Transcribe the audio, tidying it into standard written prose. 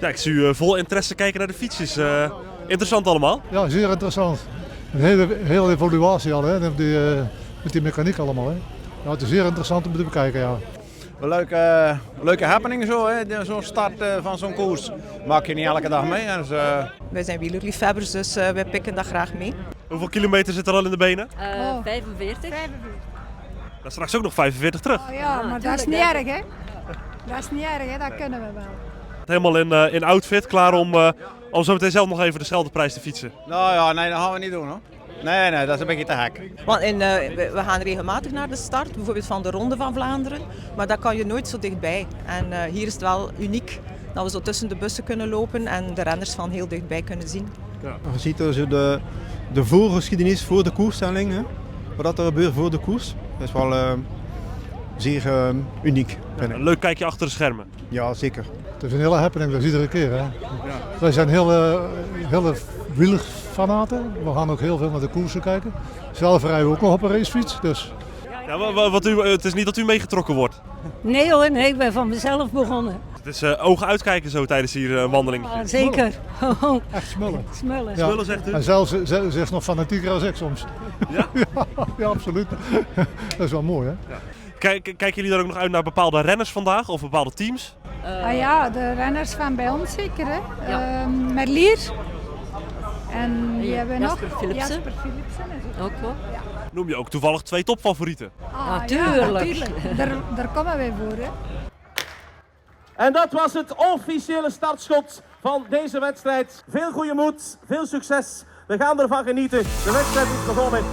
Ja, ik zie u vol interesse kijken naar de fietsjes. Interessant allemaal. Ja, zeer interessant. Een hele evaluatie al, hè, met die mechaniek allemaal. Hè. Ja, het is zeer interessant om te bekijken, ja. Een leuke happening zo, hè. Zo'n start van zo'n koers maak je niet elke dag mee. Dus, Wij zijn wielerliefhebbers, dus wij pikken dat graag mee. Hoeveel kilometer zit er al in de benen? 45. Dat is straks ook nog 45 terug. Oh ja, maar dat is niet erg, hè? Dat is niet erg, hè? Dat kunnen we wel. Helemaal in outfit, klaar om zo meteen zelf nog even de Scheldeprijs te fietsen. nou ja, nee, dat gaan we niet doen hoor. Nee, dat is een beetje te gek. Want we gaan regelmatig naar de start, bijvoorbeeld van de Ronde van Vlaanderen. Maar dat kan je nooit zo dichtbij. En hier is het wel uniek dat we zo tussen de bussen kunnen lopen en de renners van heel dichtbij kunnen zien. Ja. Je ziet dus de voorgeschiedenis voor de koersstelling, hè? Wat er gebeurt voor de koers. Dat is wel zeer uniek. Een leuk kijkje achter de schermen. Ja, zeker. Het is een hele happening, dat is iedere keer. Hè. Wij zijn hele wielerfanaten. We gaan ook heel veel naar de koersen kijken. Zelf rijden we ook nog op een racefiets. Dus. Ja, het is niet dat u meegetrokken wordt. Nee hoor, nee, ik ben van mezelf begonnen. Het is ogen uitkijken zo tijdens hier een wandeling. Ja, zeker. Echt smullen. Smullen. Ja. Smullen zegt u? En zelfs nog fanatieker als ik soms. Ja? Ja, absoluut. Dat is wel mooi, hè? Ja. Kijken jullie dan ook nog uit naar bepaalde renners vandaag of bepaalde teams? Ah ja, de renners van bij ons zeker, hè? Ja. Merlier. En die hebben we nog. Jasper Philipsen. Jasper Philipsen is het. Ook wel. Noem je ook toevallig 2 topfavorieten? Natuurlijk. Ja, natuurlijk. Daar komen wij voor, hè? En dat was het officiële startschot van deze wedstrijd. Veel goede moed, veel succes. We gaan ervan genieten. De wedstrijd is begonnen.